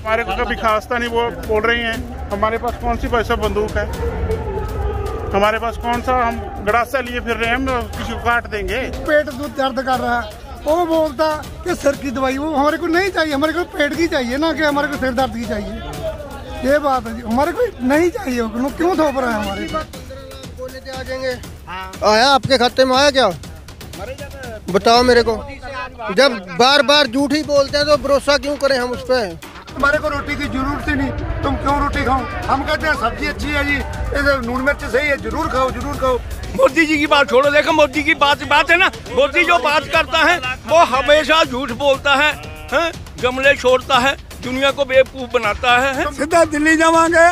हमारे को कभी खासता नहीं वो बोल रही हैं। हमारे पास कौन सी पैसा बंदूक है, हमारे पास कौन सा हम गड़ासा लिए फिर रहे हैं, हम किसी को काट देंगे। पेट दर्द कर रहा है, वो बोलता कि सिर की दवाई, वो हमारे को नहीं चाहिए, हमारे को पेट की चाहिए ना कि हमारे को सिर दर्द की चाहिए। ये बात है जी, हमारे को नहीं चाहिए। क्यों थोप रहा है हमारे बोले आ जाएंगे। आया आपके खाते में आया क्या, बताओ मेरे को। जब बार बार झूठ ही बोलते हैं तो भरोसा क्यों करें हम उस पर। हमारे को रोटी की जरूरत ही नहीं, तुम क्यों रोटी खाओ। हम कहते हैं सब्जी अच्छी है जी, नून मिर्च सही है, जरूर खाओ जरूर खाओ। मोदी जी की बात छोड़ो, देखो मोदी की बात है ना, मोदी जो बात करता है वो हमेशा झूठ बोलता है, गमले छोड़ता है, दुनिया को बेवकूफ बनाता है। सीधा दिल्ली जावांगे,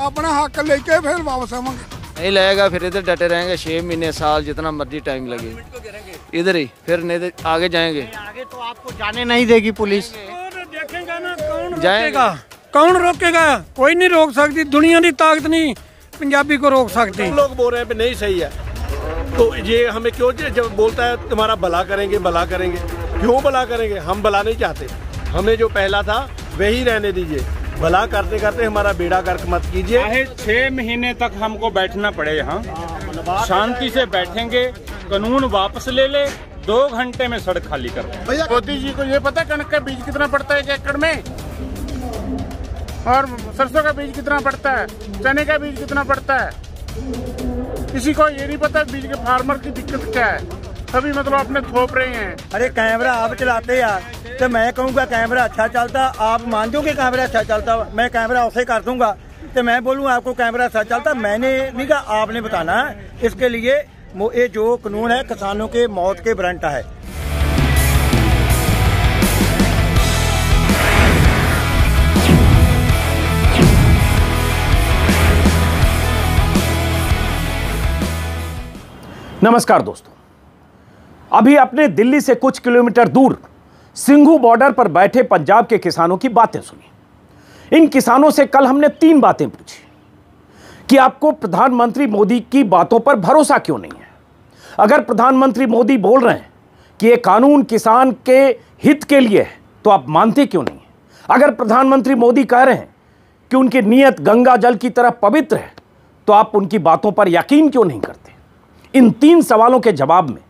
अपना हक लेके फिर वापस आवांगे। नहीं लगेगा, फिर इधर डटे रहेंगे 6 महीने साल जितना मर्जी टाइम लगे, इधर ही फिर नहीं आगे जाएंगे। आगे तो आपको जाने नहीं देगी पुलिस। देखेगा ना कौन जाएगा, कौन रोकेगा, कोई नहीं रोक सकती, दुनिया की ताकत नहीं पंजाबी को रोक सकती। लोग बोल रहे हैं नहीं सही है, तो ये हमें क्यों जब बोलता है तुम्हारा भला करेंगे भला करेंगे, क्यों भला करेंगे। हम भला नहीं चाहते, हमें जो पहला था वही रहने दीजिए। भला करते करते हमारा बेड़ा गर्क मत कीजिए। 6 महीने तक हमको बैठना पड़े यहाँ, शांति से बैठेंगे, कानून वापस ले ले, 2 घंटे में सड़क खाली कर। मोदी जी को ये पता कनक का बीज कितना पड़ता है 1 एकड़ में, और सरसों का बीज कितना पड़ता है, चने का बीज कितना पड़ता है। किसी को ये नहीं पता बीज के फार्मर की दिक्कत क्या है, सभी मतलब अपने थोप रहे हैं। अरे कैमरा आप चलाते यार, तो मैं कहूँगा कैमरा अच्छा चलता, आप मान दो कि कैमरा अच्छा चलता, मैं कैमरा उसे कर दूंगा, तो मैं बोलूँ आपको कैमरा अच्छा चलता। मैंने नहीं कहा, आपने बताना है। इसके लिए ये जो कानून है किसानों के मौत के वारंट है। नमस्कार दोस्तों, अभी अपने दिल्ली से कुछ किलोमीटर दूर सिंघू बॉर्डर पर बैठे पंजाब के किसानों की बातें सुनी। इन किसानों से कल हमने 3 बातें पूछी कि आपको प्रधानमंत्री मोदी की बातों पर भरोसा क्यों नहीं है। अगर प्रधानमंत्री मोदी बोल रहे हैं कि ये कानून किसान के हित के लिए है तो आप मानते क्यों नहीं है। अगर प्रधानमंत्री मोदी कह रहे हैं कि उनकी नीयत गंगा जल की तरह पवित्र है तो आप उनकी बातों पर यकीन क्यों नहीं करते। इन 3 सवालों के जवाब में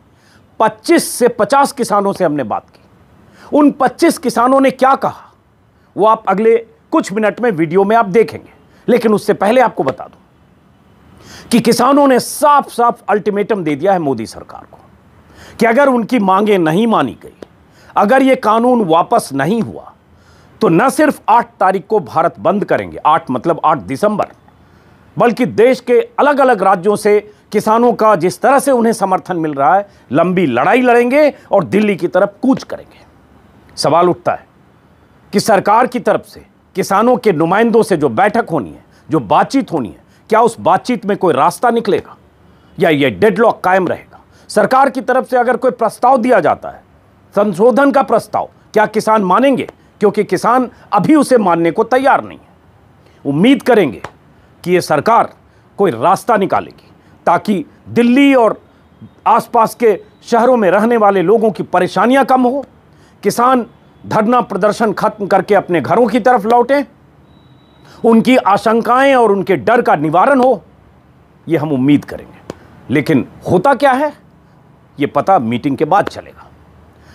25 से 50 किसानों से हमने बात की। उन 25 किसानों ने क्या कहा वो आप अगले कुछ मिनट में वीडियो में आप देखेंगे, लेकिन उससे पहले आपको बता दूं कि किसानों ने साफ साफ अल्टीमेटम दे दिया है मोदी सरकार को कि अगर उनकी मांगें नहीं मानी गई, अगर ये कानून वापस नहीं हुआ तो न सिर्फ 8 तारीख को भारत बंद करेंगे, 8 मतलब 8 दिसंबर, बल्कि देश के अलग अलग राज्यों से किसानों का जिस तरह से उन्हें समर्थन मिल रहा है, लंबी लड़ाई लड़ेंगे और दिल्ली की तरफ कूच करेंगे। सवाल उठता है कि सरकार की तरफ से किसानों के नुमाइंदों से जो बैठक होनी है, जो बातचीत होनी है, क्या उस बातचीत में कोई रास्ता निकलेगा या ये डेडलॉक कायम रहेगा। सरकार की तरफ से अगर कोई प्रस्ताव दिया जाता है, संशोधन का प्रस्ताव, क्या किसान मानेंगे? क्योंकि किसान अभी उसे मानने को तैयार नहीं है। उम्मीद करेंगे कि ये सरकार कोई रास्ता निकालेगी ताकि दिल्ली और आसपास के शहरों में रहने वाले लोगों की परेशानियां कम हो, किसान धरना प्रदर्शन खत्म करके अपने घरों की तरफ लौटें, उनकी आशंकाएं और उनके डर का निवारण हो, यह हम उम्मीद करेंगे। लेकिन होता क्या है यह पता मीटिंग के बाद चलेगा।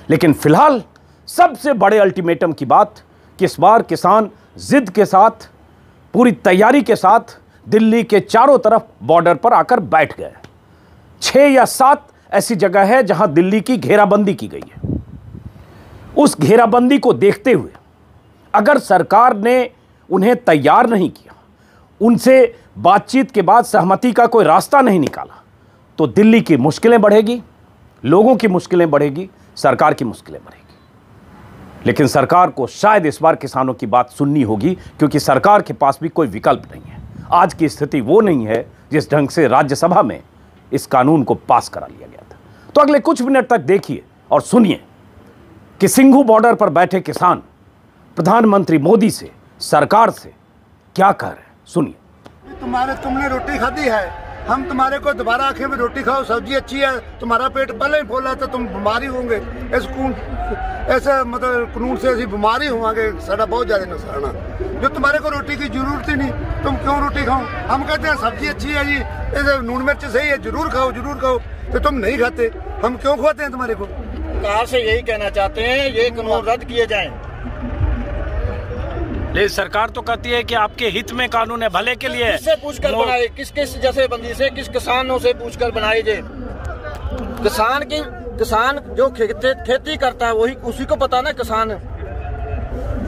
लेकिन फिलहाल सबसे बड़े अल्टीमेटम की बात कि इस बार किसान जिद के साथ, पूरी तैयारी के साथ दिल्ली के चारों तरफ बॉर्डर पर आकर बैठ गए। 6 या 7 ऐसी जगह है जहां दिल्ली की घेराबंदी की गई है। उस घेराबंदी को देखते हुए अगर सरकार ने उन्हें तैयार नहीं किया, उनसे बातचीत के बाद सहमति का कोई रास्ता नहीं निकाला, तो दिल्ली की मुश्किलें बढ़ेगी, लोगों की मुश्किलें बढ़ेगी, सरकार की मुश्किलें बढ़ेगी। लेकिन सरकार को शायद इस बार किसानों की बात सुननी होगी, क्योंकि सरकार के पास भी कोई विकल्प नहीं है। आज की स्थिति वो नहीं है जिस ढंग से राज्यसभा में इस कानून को पास करा लिया गया था। तो अगले कुछ मिनट तक देखिए और सुनिए कि सिंघू बॉर्डर पर बैठे किसान प्रधानमंत्री मोदी से, सरकार से क्या कह रहे हैं। सुनिए। तुमने रोटी खाधी है, हम तुम्हारे को दोबारा आंखें में रोटी खाओ, सब्जी अच्छी है, तुम्हारा पेट पहले ही फूला तो तुम बीमारी होंगे। ऐसे मतलब कानून से असी बीमार ही होवांगे, साडा बहुत ज्यादा नुकसान है। जो तुम्हारे को रोटी की जरूरत ही नहीं, तुम क्यों रोटी खाओ? हम कहते हैं सब्जी अच्छी है जी, इसे नून मिर्च सही है, जरूर खाओ जरूर खाओ, तो तुम नहीं खाते, हम क्यों खवाते हैं तुम्हारे को? सरकार से यही कहना चाहते हैं ये कानून रद्द किए जाएं। लेकिन सरकार तो कहती है कि आपके हित में कानून है, भले के लिए है। किससे पूछकर बनाए? किस जैसे बंदी से, किस किसानों से पूछकर बनाए जाए? किसान जो खेती करता है वही उसी को पता ना। किसान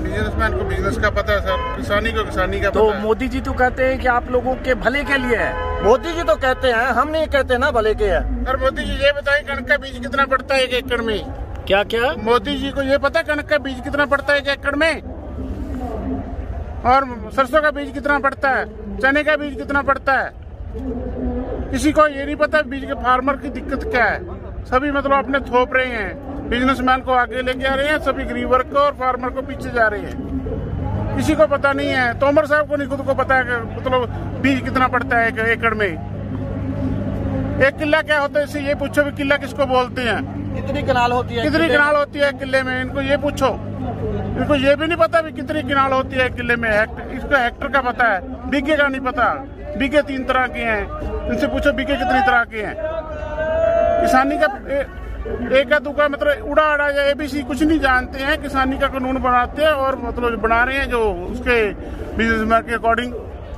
बिजनेसमैन को बिजनेस का पता है सर, किसानी को किसानी का तो पता है। मोदी जी तो कहते हैं कि आप लोगों के भले के लिए है। मोदी जी तो कहते हैं, हम नहीं कहते ना भले के है। और मोदी जी ये बताएं कणक का बीज कितना पड़ता है 1 एकड़ में? क्या क्या मोदी जी को ये पता है कणक का बीज कितना पड़ता है 1 एकड़ में? और सरसों का बीज कितना पड़ता है, चने का बीज कितना पड़ता है? किसी को ये नहीं पता बीज के फार्मर की दिक्कत क्या है। सभी मतलब अपने थोप रहे हैं, बिजनेसमैन को आगे लेके आ रहे हैं, सभी गरीब वर्ग को और फार्मर को पीछे जा रहे हैं। किसी को पता नहीं है, तोमर साहब को नहीं खुद को पता है कि मतलब बीज कितना पड़ता है 1 एकड़ में। 1 किल्ला क्या होता है, इससे ये पूछो भी किल्ला किसको बोलते हैं, कितनी कनाल होती है, कितनी कनाल होती है किले में, इनको ये पूछो। इनको ये भी नहीं पता भी कितनी कनाल होती है किले में। इसको हेक्टर का पता है, बीघे का नहीं पता। बीघे 3 तरह के हैं, इनसे पूछो बीघे कितनी तरह के हैं। किसानी का एक दुका मतलब उड़ा या ABC कुछ नहीं जानते हैं। किसानी का कानून बनाते हैं और मतलब बना रहे हैं जो उसके बिजनेसमैन के अकॉर्डिंग।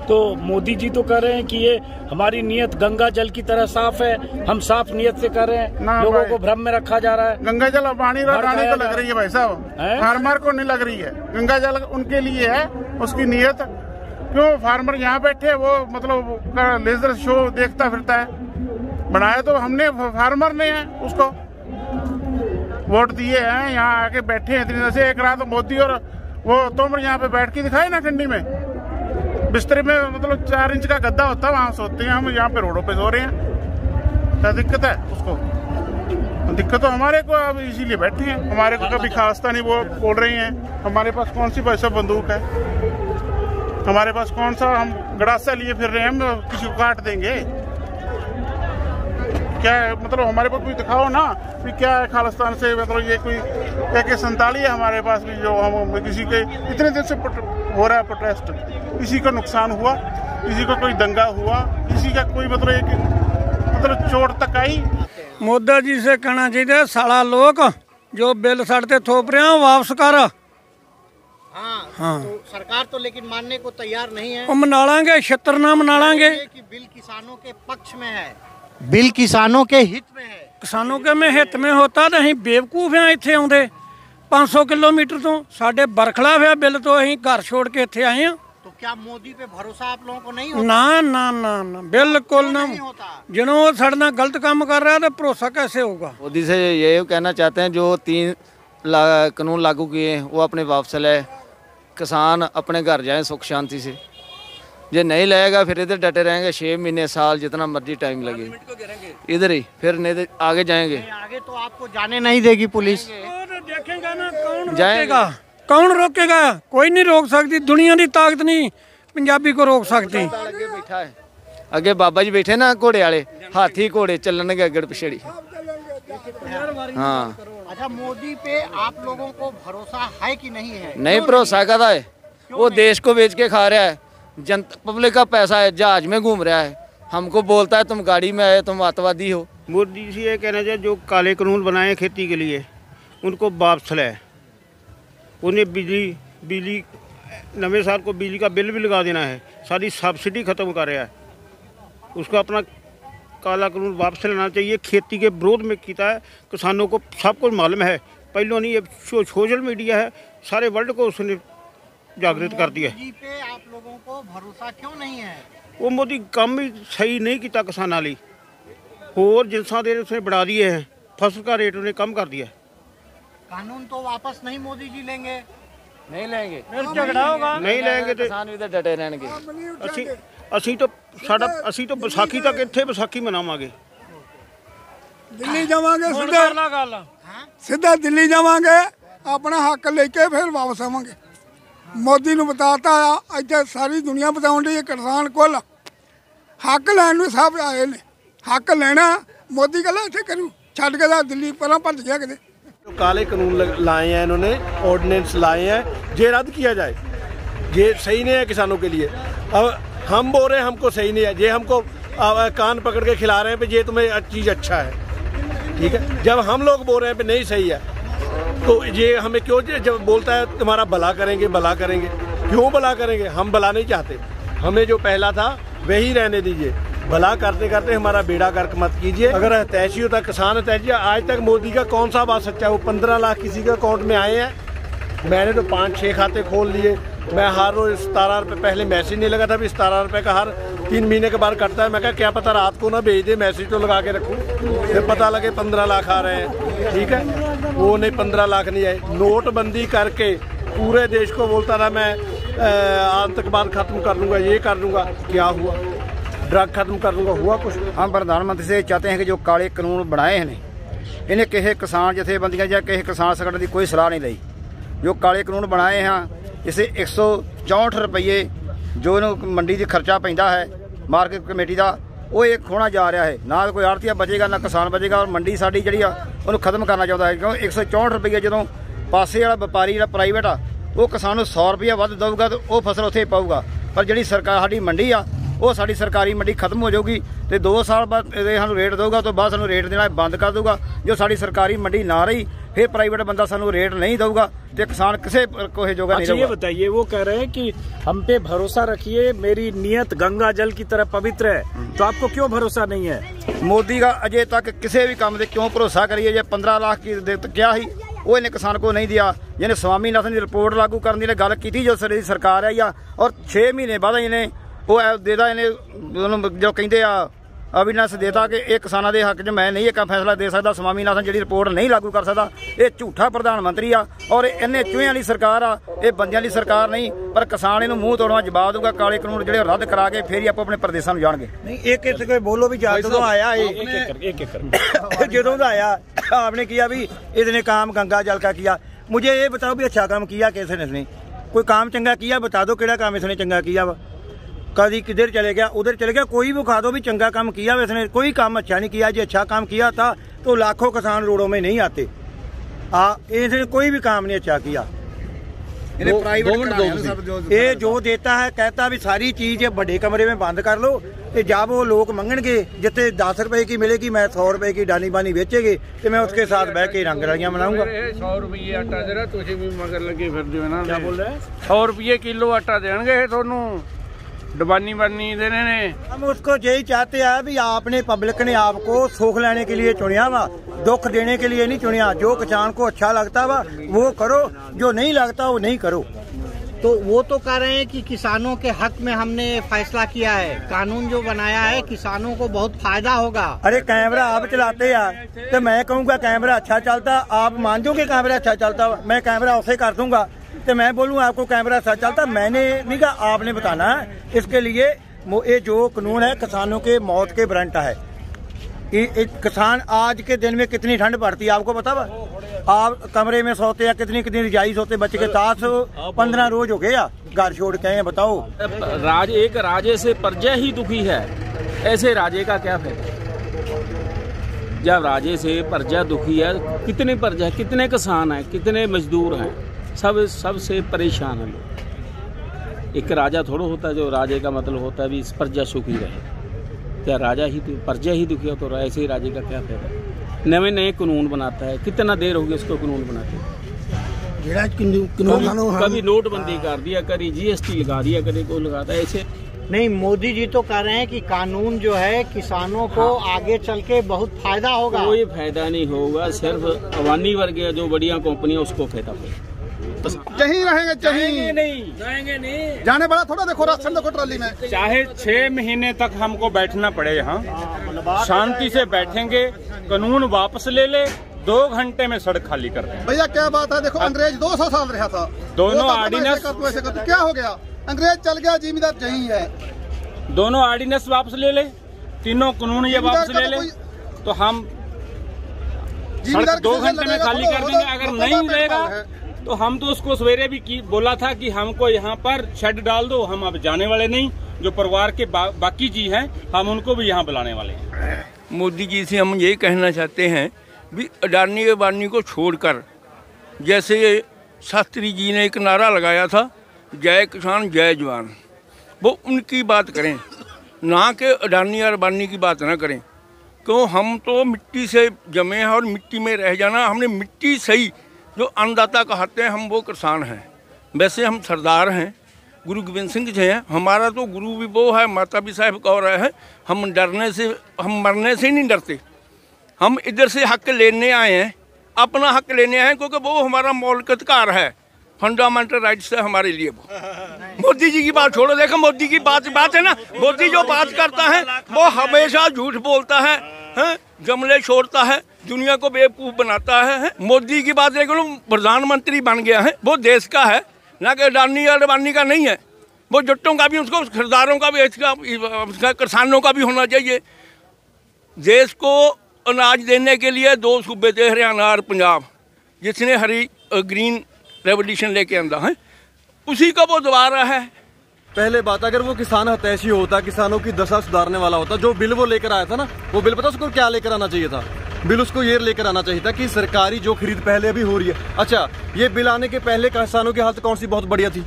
तो मोदी जी तो कह रहे हैं कि ये हमारी नीयत गंगा जल की तरह साफ है, हम साफ नीयत से कर रहे हैं, लोगों को भ्रम में रखा जा रहा है। गंगा जल पानी रानी को लग रही है भाई साहब, फार्मर को नहीं लग रही है। गंगा जल उनके लिए है, उसकी नीयत क्यों? फार्मर यहाँ बैठे है, वो मतलब लेजर शो देखता फिरता है। बनाया तो हमने, फार्मर ने है, उसको वोट दिए हैं, यहाँ आके बैठे हैं इतनी देर से। एक रात मोदी और वो तोमर यहाँ पे बैठ के दिखाए ना ठंडी में, बिस्तर में मतलब 4 इंच का गद्दा होता है, वहाँ सोते हैं। हम यहाँ पे रोडों पे सो रहे हैं, क्या दिक्कत है उसको? दिक्कत तो हमारे को, अब इसीलिए बैठे हैं। हमारे को कभी खालिस्तानी वो बोल रहे हैं। हमारे पास कौन सी पैसा बंदूक है, हमारे पास कौन सा हम गड़ासा लिए फिर रहे हैं, हम किसी को काट देंगे क्या? मतलब हमारे पास कोई दिखाओ ना कि क्या है खालिस्तान से, मतलब ये कोई AK-47 है हमारे पास भी, जो हम किसी के इतने दिन से हो रहा है प्रोटेस्ट, किसी को नुकसान हुआ, किसी को कोई दंगा हुआ, किसी का कोई मतलब चोट तक आई। मोदी जी से कहना चाहिए साला लोग जो बिल सड़ते थोप रहे हैं वापस कर। हाँ। तो सरकार तो लेकिन मानने को तैयार नहीं है। वो मना लांगे, छत्तरना मना लांगे कि बिल किसानों के पक्ष में है, बिल किसानों के हित में है। किसानों के में हित में होता नहीं, बेवकूफ है इतने आउंदे 500 किलोमीटर तो साढ़े बरखलाफ है बिल, तो अं घर छोड़ के इतने आए हैं। तो क्या मोदी पे भरोसा आप लोगों को नहीं होता? ना ना ना ना बिल्कुल ना, जिन्हों वो सड़ना गलत काम कर रहा है तो भरोसा कैसे होगा? मोदी से ये कहना चाहते हैं जो 3 कानून लागू किए हैं वो अपने वापस लाए, किसान अपने घर जाएं सुख शांति से। ये नहीं लगेगा फिर इधर डटे रहेंगे 6 महीने साल जितना मर्जी टाइम लगे इधर ही, फिर नहीं आगे जाएंगे। आगे तो आपको जाने नहीं देगी पुलिस। देखेगा ना कौन रोकेगा, कौन रोकेगा? कोई नहीं रोक सकती, दुनिया की ताकत नहीं पंजाबी को रोक सकती। अगे बैठा है, अगे बाबा जी बैठे ना घोड़े वाले, हाथी घोड़े चलन के अगड़ पिछड़ी। हाँ। अच्छा, मोदी पे आप लोगों को भरोसा है कि नहीं है? नहीं भरोसा कदा है, वो देश को बेच के खा रहा है, जनता पब्लिक का पैसा है, जहाज में घूम रहा है, हमको बोलता है तुम गाड़ी में आए, तुम आतवादी हो। मोदी जी ये कहना चाहिए जो काले कानून बनाए खेती के लिए उनको वापस लाए। उन्हें बिजली नवे साल को बिजली का बिल भी लगा देना है, सारी सब्सिडी खत्म कर रहा है, उसको अपना काला कानून वापस लेना चाहिए। खेती के विरोध में किया है, किसानों को सब कुछ मालूम है, पहले नहीं, ये सोशल मीडिया है, सारे वर्ल्ड को उसने जागृत कर दिया। मोदी पे आप लोगों को भरोसा क्यों नहीं है? वो मोदी काम ही सही नहीं किया किसानों लिए, और जिनसा दे उसने बढ़ा दिए हैं, फसल का रेट उन्हें कम कर दिया। कानून तो वापस नहीं मोदी जी लेंगे? नहीं लेंगे, फिर झगड़ा होगा। नहीं लेंगे तो किसान भी तो डटे रहेंगे। ਅਸੀਂ तो ਵਿਸਾਖੀ तक ਇੱਥੇ ਵਿਸਾਖੀ ਮਨਾਵਾਂਗੇ। ਦਿੱਲੀ ਜਾਵਾਂਗੇ, ਸਿੱਧਾ ਦਿੱਲੀ ਜਾਵਾਂਗੇ, ਆਪਣਾ ਹੱਕ ਲੈ ਕੇ ਫਿਰ ਵਾਪਸ ਆਵਾਂਗੇ। ਮੋਦੀ ਨੂੰ ਬਤਾਤਾ ਇੱਥੇ ਸਾਰੀ ਦੁਨੀਆ ਬਤਾਉਣ ਦੀ ਕਿਸਾਨ ਕੋਲ ਹੱਕ ਲੈਣ ਨੂੰ ਸਭ ਆਏ ਨੇ, ਹੱਕ ਲੈਣਾ। ਮੋਦੀ ਕਹਿੰਦਾ ਇੱਥੇ ਕਰੂ, ਛੱਡ ਕੇ ਦਿੱਲੀ ਪਹਿਲਾਂ ਭੱਜ ਗਿਆ ਕਿਤੇ। जो काले कानून लाए हैं इन्होंने, ऑर्डिनेंस लाए हैं, ये रद्द किया जाए। ये सही नहीं है किसानों के लिए। अब हम बोल रहे हैं हमको सही नहीं है, ये हमको कान पकड़ के खिला रहे हैं पे ये तुम्हें चीज़ अच्छा है, ठीक है। जब हम लोग बोल रहे हैं पे नहीं सही है तो ये हमें क्यों, जब बोलता है तुम्हारा भला करेंगे भला करेंगे, क्यों भला करेंगे? हम भला नहीं चाहते, हमें जो पहला था वही रहने दीजिए। भला करते करते हमारा बेड़ा गर्क मत कीजिए। अगर तैसी होता किसान तैसी, आज तक मोदी का कौन सा बात सच्चा है? वो 15 लाख किसी के अकाउंट में आए हैं, मैंने तो 5-6 खाते खोल लिए। मैं हर रोज 17 रुपये, पहले मैसेज नहीं लगा था, अभी 17 रुपये का हर 3 महीने के बाद कटता है। मैं कहा क्या पता रात को ना भेज दे, मैसेज तो लगा के रखूँ, फिर पता लगे 15 लाख आ रहे हैं, ठीक है। वो नहीं, 15 लाख नहीं आए। नोटबंदी करके पूरे देश को बोलता था मैं आतंकवाद खत्म कर लूँगा, ये कर लूँगा, क्या हुआ? ड्रग खत्म कर लूँगा, हुआ कुछ? हम प्रधानमंत्री से चाहते हैं कि जो काले कानून बनाए हैं इन्हें किसी किसान जथेबंदियां या किसी किसान संगठन की कोई सलाह नहीं ली। जो काले कानून बनाए हैं इसे 164 रुपये जो मंडी की खर्चा पैंदा है मार्केट कमेटी का, वो एक खोना जा रहा है। ना कोई आड़तिया बचेगा ना किसान बचेगा, और मंडी साड़ी जी उन्होंने खत्म करना चाहता है। क्यों 164 रुपये जो पासे वाला व्यापारी जो प्राइवेट आ वो किसान को 100 रुपया वध देगा तो वो फसल उत्थे पाऊगा, पर जी सरकार साड़ी मंडी आ वो साड़ी सरकारी मंडी खत्म हो जाऊगी तो 2 साल बाद सानू रेट देगा तो बाद सानू रेट देना बंद कर दूगा। जो साड़ी सरकारी मंडी ना रही फिर प्राइवेट बंदा सानू रेट नहीं देगा तो किसान किसी कोई जोगा नहीं। ये बताइए, वो कह रहे हैं कि हम पे भरोसा रखिए, मेरी नियत गंगा जल की तरह पवित्र है, तो आपको क्यों भरोसा नहीं है? मोदी का अजे तक किसी भी काम से क्यों भरोसा करिए? जो 15 लाख की क्या ही वो इन्हें किसान को नहीं दिया, जिन्हें स्वामीनाथन की रिपोर्ट लागू करने की गल की जो सरकार है, और 6 महीने बाद इन्हें वो देता, इन्हें जो कहते अविनाश देता कि एक किसानों के हक च मैं नहीं एक फैसला दे सकता, स्वामीनाथन जी रिपोर्ट नहीं लागू कर सकता। ये झूठा प्रधानमंत्री आ और इन्हें चूहियां वाली सरकार आ, ये बंदियां वाली सरकार नहीं। पर किसान इन्हू मूँह तोड़वा जवाब दूगा, काले कानून जो रद्द करा के फिर ही आप अपने प्रदेशों में जाएंगे। नहीं एक एक बोलो भी जो आया जो आया आपने किया भी इसने काम गंगा जल का किया। मुझे ये बताओ भी अच्छा काम किया कैसे ने? इसने कोई काम चंगा किया? बता दो केड़ा काम इसने चंगा किया वा? कभी किधर चले गया उधर चले गया, कोई भी खा दो भी चंगा काम किया वैसे कोई काम अच्छा नहीं किया। जो अच्छा काम किया था तो लाखों किसान रोडों में नहीं आते। इसने कोई भी काम नहीं अच्छा किया। ये जो देता है कहता भी सारी चीज बड़े कमरे में बंद कर लो, तो जब वो लोग मंगणगे जितने 10 रुपए की मिलेगी मैं 100 रुपए की डानी बानी बेचेगी तो मैं उसके साथ बह के रंग रलियां मनाऊंगा। 100 रुपये आटा दे रहा, तुझे भी मगर लगे फिर जो है ना, क्या बोल रहे हैं? 100 रुपये किलो आटा देंगे थोनू, डबानी बानी देने ने। हम उसको यही चाहते हैं भी आपने पब्लिक ने आपको सुख लेने के लिए चुनिया वा, दुख देने के लिए नहीं चुनिया। जो किसान को अच्छा लगता वा वो करो, जो नहीं लगता वो नहीं करो। तो वो तो कह रहे हैं कि किसानों के हक में हमने फैसला किया है, कानून जो बनाया है किसानों को बहुत फायदा होगा। अरे कैमरा आप चलाते यार, तो मैं कहूँगा कैमरा अच्छा चलता, आप मान दोगे कैमरा अच्छा चलता, मैं कैमरा उसे कर दूंगा तो मैं बोलूँ आपको कैमरा अच्छा चलता। मैंने नहीं कहा, आपने बताना है। इसके लिए ये जो कानून है किसानों के मौत के वारंट है। किसान आज के दिन में कितनी ठंड पड़ती है आपको पता वा? आप कमरे में सोते या कितनी कितनी रजाई सोते, बच्चे के 15 रोज हो गया घर छोड़ के। बताओ एक राजे से प्रजा ही दुखी है, ऐसे राजे का क्या फायदा? जब राजे से प्रजा दुखी है, कितने प्रजा, कितने किसान हैं, कितने मजदूर हैं, सबसे परेशान है लोग। एक राजा थोड़ा होता है जो राजे का मतलब होता है भी प्रजा सुखी रहे। क्या राजा ही प्रजा ही दुखी हो तो ऐसे ही राजे का क्या फायदा? नए नए कानून बनाता है, कितना देर हो गया इसको कानून बनाते? कभी नोटबंदी कर दिया, कभी GST लगा दिया, कभी कोई लगाता है। ऐसे नहीं, मोदी जी तो कह रहे हैं कि कानून जो है किसानों को आगे चल के बहुत फायदा होगा। कोई फायदा नहीं होगा, सिर्फ अवानी वर्ग जो बढ़िया कंपनी है उसको फायदा होगा। यहीं रहेंगे, जाएंगे नहीं जाने बड़ा थोड़ा। देखो राशन देखो ट्रॉली में, चाहे 6 महीने तक हमको बैठना पड़े यहाँ, शांति से बैठेंगे, कानून वापस ले ले, 2 घंटे में सड़क खाली कर दें। भैया क्या बात है, देखो अंग्रेज 200 साल रहा था, दोनों ऑर्डिनेंस क्या हो गया, अंग्रेज चल गया, जिम्मेदार यही है। दोनों ऑर्डिनेंस वापस ले ले, तीनों कानून ये वापस ले ले तो हम सड़क 2 घंटे में खाली कर देंगे। अगर नहीं रहेगा तो हम तो उसको सवेरे भी बोला था कि हमको यहाँ पर शेड डाल दो, हम अब जाने वाले नहीं। जो परिवार के बाकी जी हैं हम उनको भी यहाँ बुलाने वाले हैं। मोदी जी से हम यही कहना चाहते हैं भी अडानी अबानी को छोड़कर, जैसे शास्त्री जी ने एक नारा लगाया था, जय किसान जय जवान, वो उनकी बात करें, ना कि अडानी और अबानी की बात ना करें। क्यों, हम तो मिट्टी से जमे हैं और मिट्टी में रह जाना, हमने मिट्टी सही, जो अन्नदाता कहते हैं हम वो किसान हैं। वैसे हम सरदार हैं, गुरु गोविंद सिंह जी हैं, हमारा तो गुरु भी वो है, माता भी साहब कह रहे हैं। हम डरने से, हम मरने से नहीं डरते, हम इधर से हक लेने आए हैं, अपना हक लेने आए हैं, क्योंकि वो हमारा मौलिक अधिकार है, फंडामेंटल राइट्स है हमारे लिए। वो मोदी जी की बात छोड़ो, देखो मोदी की बात है ना, मोदी जो बात करता है वो हमेशा झूठ बोलता है, जमले छोड़ता है, दुनिया को बेवकूफ़ बनाता है। मोदी की बात देख लो, प्रधानमंत्री बन गया है, वो देश का है, ना कि अडानी और अबानी का नहीं है। वो जुट्टों का भी, उसको खरीदारों का भी, इसका किसानों का भी होना चाहिए। देश को अनाज देने के लिए 2 सूबे थे, हरियाणा और पंजाब, जिसने हरी ग्रीन रेवोल्यूशन लेके आंदा है, उसी का वो दोबारा है। पहले बात, अगर वो किसान हितैषी होता, किसानों की दशा सुधारने वाला होता, जो बिल वो लेकर आया था ना, वो बिल पता उसको क्या लेकर आना चाहिए था? बिल उसको ये लेकर आना चाहिए था कि सरकारी जो खरीद पहले अभी हो रही है, अच्छा ये बिल आने के पहले किसानों की हालत कौन सी बहुत बढ़िया थी?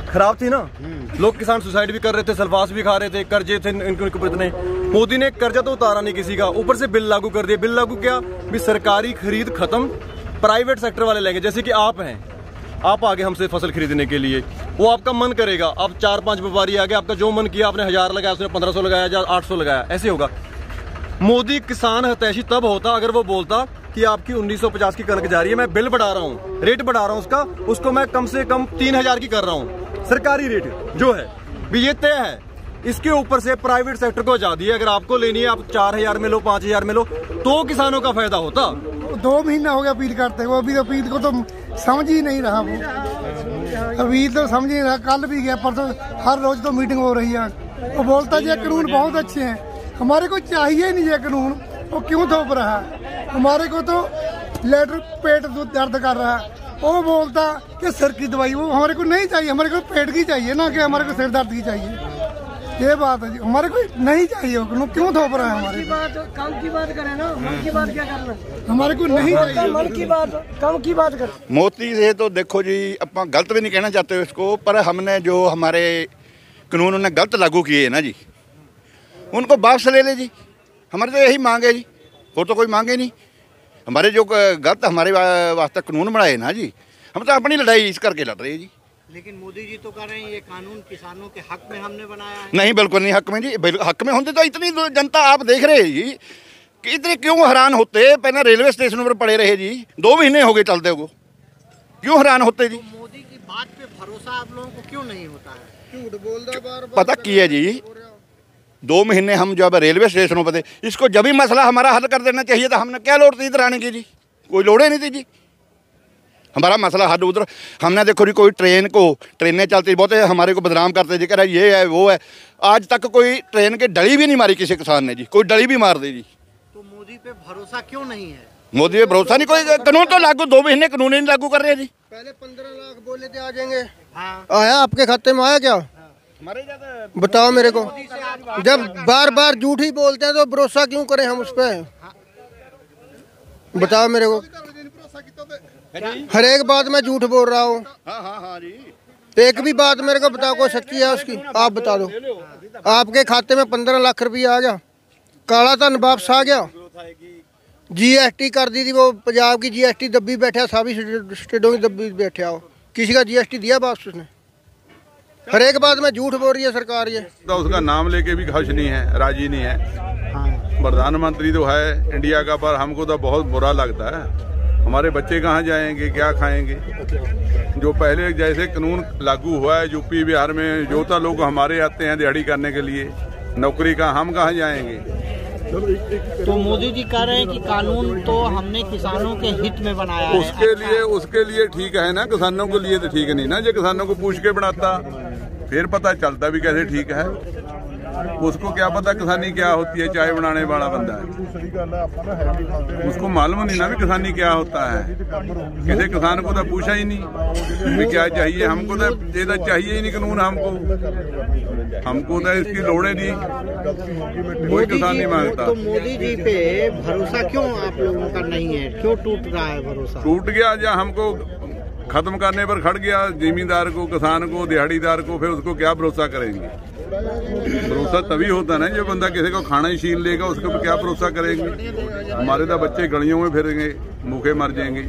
खराब थी ना। लोग किसान सुसाइड भी कर रहे थे, सल्फास भी खा रहे थे, कर्जे थे इनके ऊपर इतने। मोदी ने कर्जा तो उतारा नहीं किसी का, ऊपर से बिल लागू कर दिया। बिल लागू क्या? भी सरकारी खरीद खत्म, प्राइवेट सेक्टर वाले लेंगे। जैसे कि आप हैं, आप आगे हमसे फसल खरीदने के लिए, वो आपका मन करेगा, आप 4-5 व्यापारी आगे, आपका जो मन किया, आपने 1000 लगाया, उसने 1500 लगाया या 800 लगाया, ऐसे होगा। मोदी किसान हितैषी तब होता अगर वो बोलता कि आपकी 1950 की कणक जा रही है, मैं बिल बढ़ा रहा हूँ, रेट बढ़ा रहा हूँ उसका, उसको मैं कम से कम 3000 की कर रहा हूँ, सरकारी रेट जो है भी ये तय है। इसके ऊपर से प्राइवेट सेक्टर को आजादी है, अगर आपको लेनी है आप 4000 में लो, 5000 में लो, तो किसानों का फायदा होता। 2 महीना हो गया अपील करते हुए, अभी अपील को तो समझ ही नहीं रहा वो, अभी तो समझ ही नहीं रहा। कल भी गया, परसों, हर रोज तो मीटिंग हो रही है, वो बोलता है कानून बहुत अच्छे हैं, हमारे को चाहिए नहीं ये कानून, वो क्यों थोप रहा है? हमारे को तो लेटर पेट दर्द कर रहा है, वो बोलता कि सिर की दवाई, वो हमारे को नहीं चाहिए, हमारे को पेट की चाहिए ना कि हमारे को सिर दर्द की चाहिए। ये बात है जी, हमारे को नहीं चाहिए, वो क्यों थोप रहा है? हमारी बात काम की बात करें ना, मन की बात क्या करना, हमारे को नहीं चाहिए, मन की बात काम की बात कर। मोदी से तो देखो जी, अपना गलत भी नहीं कहना चाहते इसको, पर हमने जो हमारे कानून उन्हें गलत लागू किए ना जी, उनको वापस ले ले जी। हमारे तो यही मांग है जी, और तो कोई मांगे नहीं। हमारे जो गलत हमारे वास्ते कानून बनाए ना जी, हम तो अपनी लड़ाई इस करके लड़ रहे हैं जी। लेकिन मोदी जी तो कह रहे हैं ये कानून किसानों के हक में हमने बनाया है। नहीं, बिल्कुल नहीं हक में जी, हक में होते तो इतनी जनता आप देख रहे हैं जी कि इतने क्यों हैरान होते। पहले रेलवे स्टेशन पर पड़े रहे जी, 2 महीने हो गए चलते को, क्यों हैरान होते जी? तो मोदी की बात पे भरोसा आप लोगों को क्यों नहीं होता है? झूठ बोलता बार-बार। पता की है जी, 2 महीने हम जब रेलवे स्टेशनों पर थे, इसको जब भी मसला हमारा हल कर देना चाहिए था, हमने क्या लोड़ थी इधर आने की जी? कोई लोड़े नहीं थी जी। हमारा मसला हल उधर, हमने देखो जी, कोई ट्रेनें चलती, बहुत हमारे को बदनाम करते जी, कह रहा ये है वो है। आज तक कोई ट्रेन की डली भी नहीं मारी किसी किसान ने जी, कोई डली भी मार दे जी। तो मोदी पे भरोसा क्यों नहीं है? मोदी पे भरोसा नहीं, कोई कानून तो लागू 2 महीने कानून नहीं लागू कर रहे जी। पहले 15 लाख बोले थे आ जाएंगे, आया आपके खाते में आया क्या? बताओ मेरे को। जब बार-बार झूठ ही बोलते हैं तो भरोसा क्यों करें हम उस पर? बताओ मेरे को। हर एक बात में झूठ बोल रहा हूँ। हाँ जी। एक भी बात मेरे को बताओ कोई सच्ची है उसकी, आप बता दो। आपके खाते में 15 लाख रुपया आ गया, काला धन वापस आ गया, GST कर दी थी, वो पंजाब की GST दबी बैठा, सभी स्टेटों की दबी बैठा हो, किसी का GST दिया वापस उसने? हर एक बात में झूठ बोल रही है सरकार। ये तो उसका नाम लेके भी खुश नहीं है, राजी नहीं है। प्रधानमंत्री तो है इंडिया का, पर हमको तो बहुत बुरा लगता है। हमारे बच्चे कहाँ जाएंगे, क्या खाएंगे? जो पहले जैसे कानून लागू हुआ है यूपी बिहार में, जोता लोग हमारे आते हैं दिहाड़ी करने के लिए, नौकरी का हम कहाँ जाएंगे? तो मोदी जी कह रहे हैं कि कानून तो हमने किसानों के हित में बनाया है। उसके लिए ठीक है ना, किसानों के लिए तो ठीक नहीं ना। जो किसानों को पूछ के बनाता, फिर पता चलता भी कैसे ठीक है। उसको क्या पता किसानी क्या होती है। चाय बनाने वाला बंदा है, उसको मालूम नहीं ना भी किसानी क्या होता है। किसी किसान को तो पूछा ही नहीं भी क्या चाहिए। हमको तो ये तो चाहिए ही नहीं कानून, हमको तो इसकी लोड़े नहीं, कोई किसान नहीं मांगता। तो मोदी जी पे भरोसा क्यों आप लोगों का नहीं है, क्यों टूट रहा है भरोसा? टूट गया या हमको खत्म करने पर खड़ गया जिमींदार को, किसान को, दिहाड़ीदार को, फिर उसको क्या भरोसा करेंगे? भरोसा तभी होता ना जो बंदा किसी को खाना ही छीन लेगा, उसको क्या भरोसा करेंगे? हमारे तो बच्चे गलियों में फिरेंगे, भूखे मर जाएंगे,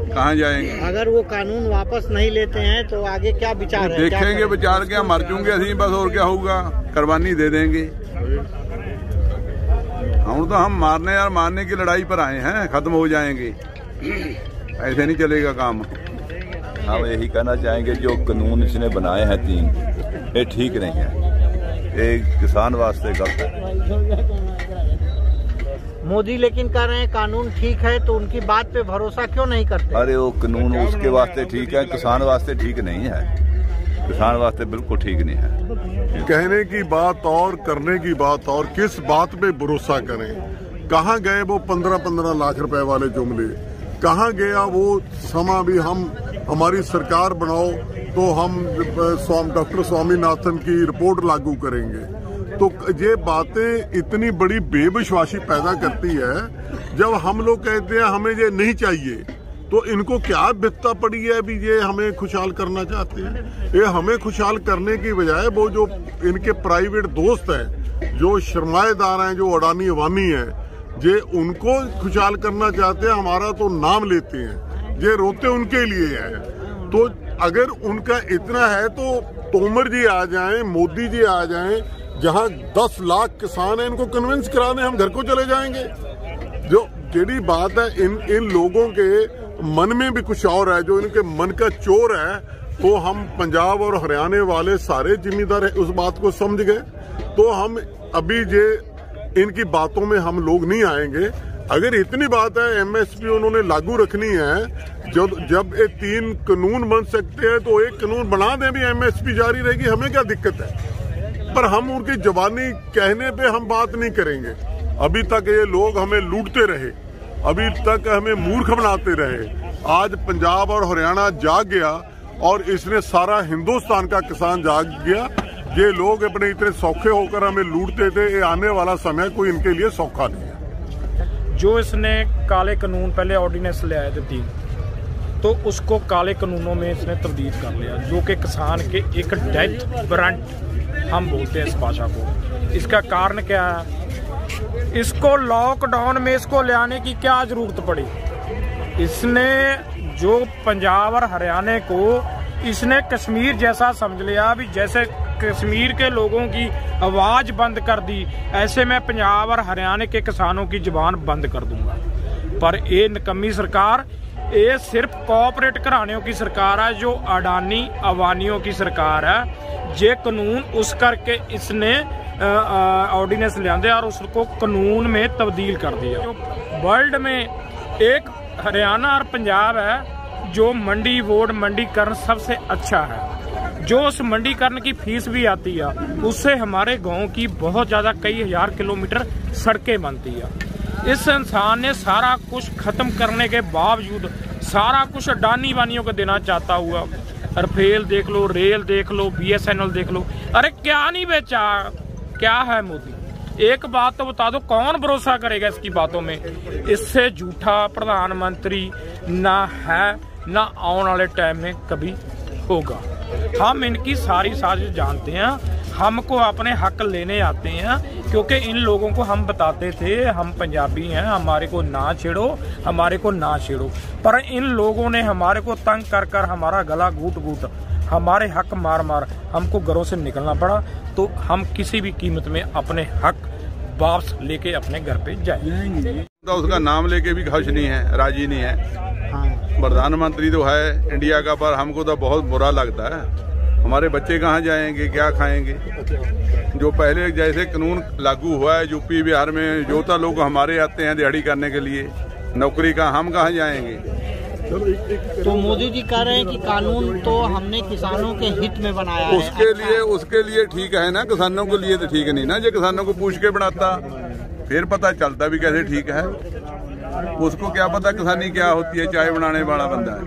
कहाँ जाएंगे? अगर वो कानून वापस नहीं लेते हैं तो आगे क्या विचार है? देखेंगे विचार क्या, मर जाऊंगे अभी बस, और क्या होगा, कुर्बानी दे देंगे। हम मारने की लड़ाई पर आए हैं, खत्म हो जाएंगे, ऐसे नहीं चलेगा काम। हम यही कहना चाहेंगे जो कानून इसने बनाए हैं 3, ये ठीक नहीं है, ये किसान वास्ते गलत है। मोदी लेकिन कह रहे हैं कानून ठीक है, तो उनकी बात पे भरोसा क्यों नहीं करते? अरे वो कानून उसके वास्ते ठीक है, किसान वास्ते ठीक नहीं है, किसान वास्ते बिल्कुल ठीक नहीं है। कहने की बात और करने की बात और, किस बात पे भरोसा करें? कहाँ गए वो 15-15 लाख रुपए वाले जुमले? कहाँ गया वो समा भी हमारी सरकार बनाओ तो हम डॉक्टर स्वामीनाथन की रिपोर्ट लागू करेंगे? तो ये बातें इतनी बड़ी बेविश्वासी पैदा करती है। जब हम लोग कहते हैं हमें ये नहीं चाहिए, तो इनको क्या बित्ता पड़ी है अभी ये हमें खुशहाल करना चाहते हैं? ये हमें खुशहाल करने की बजाय वो जो इनके प्राइवेट दोस्त हैं, जो सरमाएदार हैं, जो अडानी अवानी हैं, ये उनको खुशहाल करना चाहते हैं। हमारा तो नाम लेते हैं, ये रोते उनके लिए है। तो अगर उनका इतना है तो तोमर जी आ जाएं, मोदी जी आ जाएं, जहां 10 लाख किसान हैं, इनको कन्विंस करा दें, हम घर को चले जाएंगे। जो जेडी बात है, इन लोगों के मन में भी कुछ और है, जो इनके मन का चोर है। तो हम पंजाब और हरियाणा वाले सारे जिम्मेदार उस बात को समझ गए। तो हम अभी ये इनकी बातों में हम लोग नहीं आएंगे। अगर इतनी बात है एमएसपी उन्होंने लागू रखनी है, जब ये 3 कानून बन सकते हैं तो एक कानून बना दें, भी एमएसपी जारी रहेगी, हमें क्या दिक्कत है? पर हम उनकी जबानी कहने पे हम बात नहीं करेंगे। अभी तक ये लोग हमें लूटते रहे, अभी तक हमें मूर्ख बनाते रहे। आज पंजाब और हरियाणा जाग गया और इसने सारा हिंदुस्तान का किसान जाग गया। ये लोग अपने इतने सौखे होकर हमें लूटते थे, ये आने वाला समय कोई इनके लिए सौखा नहीं है। जो इसने काले कानून पहले ऑर्डिनेंस ले आए थे 3, तो उसको काले कानूनों में इसने तब्दील कर लिया, जो कि किसान के एक डेथ वारंट हम बोलते हैं इस भाषा को। इसका कारण क्या है? इसको लॉकडाउन में इसको ले आने की क्या जरूरत पड़ी? इसने जो पंजाब और हरियाणा को इसने कश्मीर जैसा समझ लिया, भी जैसे कश्मीर के लोगों की आवाज बंद कर दी, ऐसे मैं पंजाब और हरियाणा के किसानों की जुबान बंद कर दूंगा। पर ये निकम्मी सरकार, ये सिर्फ कॉर्पोरेट घरानों की सरकार है, जो अडानी अवानियों की सरकार है। ये कानून उस करके इसने ऑर्डिनेंस ले आंदे और उसको कानून में तब्दील कर दिया। वर्ल्ड में एक हरियाणा और पंजाब है जो मंडी बोर्ड मंडीकरण सबसे अच्छा है। जो उस मंडीकरण की फीस भी आती है, उससे हमारे गांव की बहुत ज़्यादा कई हजार किलोमीटर सड़कें बनती है। इस इंसान ने सारा कुछ खत्म करने के बावजूद सारा कुछ अडानी वानियों को देना चाहता हुआ, रफेल देख लो, रेल देख लो, BSNL देख लो, अरे क्या नहीं बेचा? क्या है मोदी? एक बात तो बता दो, कौन भरोसा करेगा इसकी बातों में? इससे झूठा प्रधानमंत्री ना है, ना आने वाले टाइम में कभी होगा। हम इनकी सारी साजिश जानते हैं, हमको अपने हक लेने आते हैं, क्योंकि इन लोगों को हम बताते थे हम पंजाबी हैं, हमारे को ना छेड़ो, हमारे को ना छेड़ो। पर इन लोगों ने हमारे को तंग कर कर हमारा गला घूट घूट, हमारे हक मार मार हमको घरों से निकलना पड़ा। तो हम किसी भी कीमत में अपने हक वापस लेके अपने घर पे जाएंगे। तो उसका नाम लेके भी खुश नहीं है, राजी नहीं है। प्रधानमंत्री तो है इंडिया का, पर हमको तो बहुत बुरा लगता है। हमारे बच्चे कहाँ जाएंगे, क्या खाएंगे? जो पहले जैसे कानून लागू हुआ है यूपी बिहार में, जो तो लोग हमारे आते हैं दिहाड़ी करने के लिए, नौकरी का हम कहाँ जाएंगे? तो मोदी जी कह रहे हैं कि कानून तो हमने किसानों के हित में बनाया है। उसके लिए ठीक है ना, किसानों के लिए तो ठीक नहीं ना। जो किसानों को पूछ के बनाता फिर पता चलता भी कैसे ठीक है। उसको क्या पता किसानी क्या होती है, चाय बनाने वाला बंदा है,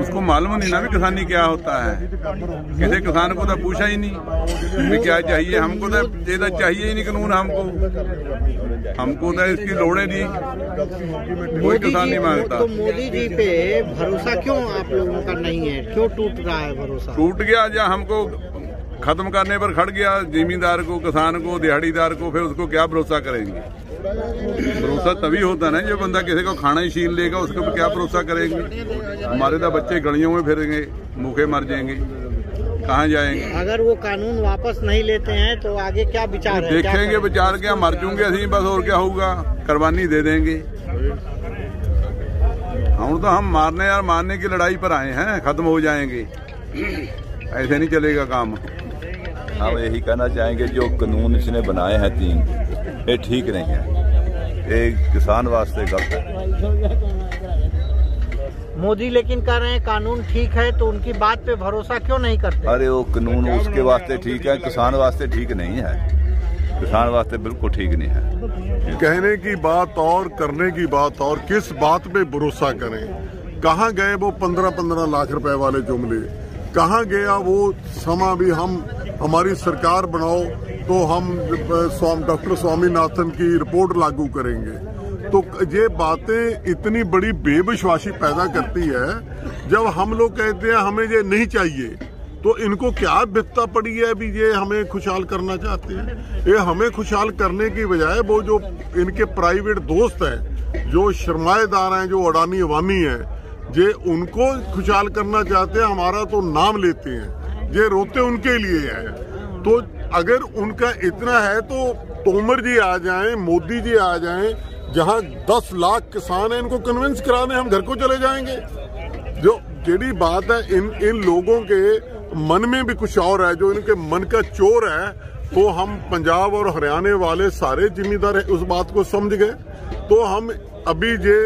उसको मालूम नहीं ना भी किसानी क्या होता है। किसी किसान को तो पूछा ही नहीं भी क्या चाहिए। हमको तो ये तो चाहिए ही नहीं कानून, हमको तो इसकी लोड़े नहीं, कोई किसान नहीं मांगता। तो मोदी जी पे भरोसा क्यों आप लोगों का नहीं है, क्यों टूट रहा है भरोसा? टूट गया या हमको खत्म करने पर खड़ गया जिमींदार को, किसान को, दिहाड़ीदार को, फिर उसको क्या भरोसा करेंगे? भरोसा तभी होता ना जो बंदा किसी को खाना ही छीन लेगा, उसको क्या भरोसा करेंगे? हमारे तो बच्चे गलियों में फिरेंगे, भूखे मर जाएंगे, कहाँ जाएंगे? अगर वो कानून वापस नहीं लेते हैं तो आगे क्या विचार है? देखेंगे विचार क्या, मर जूंगे असि बस, और क्या होगा? कुर्बानी दे देंगे। हम मारने की लड़ाई पर आए हैं, खत्म हो जाएंगे, ऐसे नहीं चलेगा काम। हम यही कहना चाहेंगे जो कानून इसने बनाए हैं 3, ये ठीक नहीं है, ये किसान वास्ते गलत है। मोदी लेकिन कह रहे हैं कानून ठीक है, तो उनकी बात पे भरोसा क्यों नहीं करते? अरे वो कानून उसके वास्ते ठीक है, किसान वास्ते ठीक नहीं है। किसान वास्ते बिल्कुल ठीक नहीं है। कहने की बात और करने की बात और, किस बात पे भरोसा करें? कहाँ गए वो 15-15 लाख रुपए वाले जुमले? कहाँ गया वो समा भी हमारी सरकार बनाओ तो हम डॉक्टर स्वामीनाथन की रिपोर्ट लागू करेंगे? तो ये बातें इतनी बड़ी बेविश्वासी पैदा करती है। जब हम लोग कहते हैं हमें ये नहीं चाहिए, तो इनको क्या बिपता पड़ी है भी ये हमें खुशहाल करना चाहते हैं? ये हमें खुशहाल करने की बजाय वो जो इनके प्राइवेट दोस्त हैं, जो सरमाएदार हैं, जो अडानी अवानी हैं, ये उनको खुशहाल करना चाहते हैं। हमारा तो नाम लेते हैं, ये रोते उनके लिए है। तो अगर उनका इतना है तो तोमर जी आ जाएं, मोदी जी आ जाएं, जहां 10 लाख किसान हैं, इनको कन्विंस कराने हम घर को चले जाएंगे। जो जेडी बात है, इन लोगों के मन में भी कुछ और है, जो इनके मन का चोर है। तो हम पंजाब और हरियाणा वाले सारे जिम्मेदार उस बात को समझ गए। तो हम अभी ये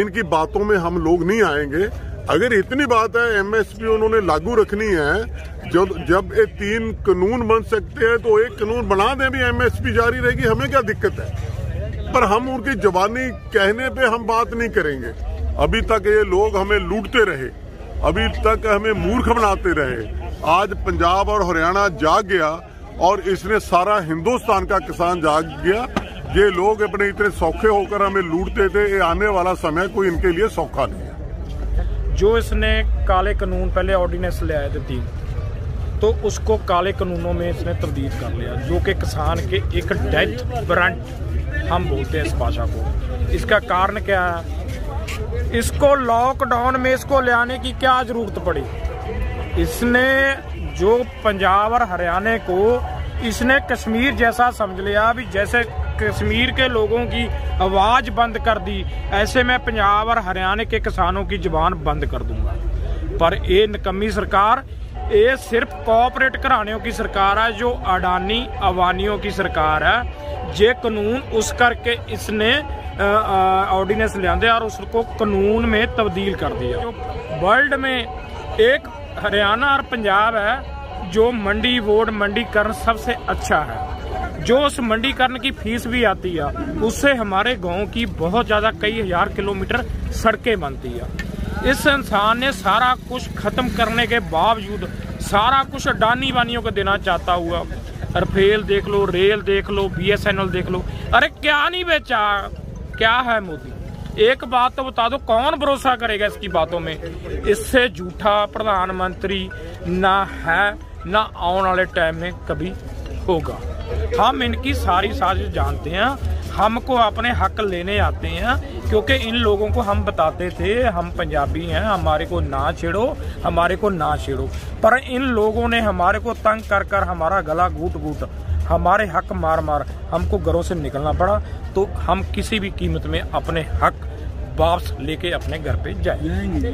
इनकी बातों में हम लोग नहीं आएंगे। अगर इतनी बात है एमएसपी उन्होंने लागू रखनी है, जब ये 3 कानून बन सकते हैं तो एक कानून बना दें, भी एमएसपी जारी रहेगी, हमें क्या दिक्कत है? पर हम उनकी जबानी कहने पे हम बात नहीं करेंगे। अभी तक ये लोग हमें लूटते रहे, अभी तक हमें मूर्ख बनाते रहे। आज पंजाब और हरियाणा जाग गया और इसने सारा हिंदुस्तान का किसान जाग गया। ये लोग अपने इतने सौखे होकर हमें लूटते थे, ये आने वाला समय कोई इनके लिए सौखा नहीं है। जो इसने काले कानून पहले ऑर्डिनेंस ले आए थे 3, तो उसको काले कानूनों में इसने तब्दील कर लिया, जो कि किसान के एक डेथ वारंट हम बोलते हैं इस भाषा को। इसका कारण क्या है? इसको लॉकडाउन में इसको ले आने की क्या जरूरत पड़ी? इसने जो पंजाब और हरियाणा को इसने कश्मीर जैसा समझ लिया, भी जैसे कश्मीर के लोगों की आवाज बंद कर दी, ऐसे मैं पंजाब और हरियाणा के किसानों की जुबान बंद कर दूंगा। पर ये निकम्मी सरकार, ये सिर्फ कॉर्पोरेट घरानों की सरकार है, जो अडानी अवानियों की सरकार है। ये कानून उस करके इसने ऑर्डिनेंस ले आंदे और उसको कानून में तब्दील कर दिया। वर्ल्ड में एक हरियाणा और पंजाब है जो मंडी बोर्ड मंडीकरण सबसे अच्छा है। जो उस मंडीकरण की फीस भी आती है, उससे हमारे गांव की बहुत ज़्यादा कई हजार किलोमीटर सड़कें बनती है। इस इंसान ने सारा कुछ खत्म करने के बावजूद सारा कुछ अडानी वानियों को देना चाहता हुआ, रफेल देख लो, रेल देख लो, BSNL देख लो, अरे क्या नहीं बेचा? क्या है मोदी? एक बात तो बता दो, कौन भरोसा करेगा इसकी बातों में? इससे झूठा प्रधानमंत्री ना है, ना आने वाले टाइम में कभी होगा। हम इनकी सारी साजिश जानते हैं, हमको अपने हक लेने आते हैं, क्योंकि इन लोगों को हम बताते थे हम पंजाबी हैं, हमारे को ना छेड़ो, हमारे को ना छेड़ो। पर इन लोगों ने हमारे को तंग कर कर हमारा गला घूट घूट, हमारे हक मार मार हमको घरों से निकलना पड़ा। तो हम किसी भी कीमत में अपने हक वापस लेके अपने घर पे जाएंगे।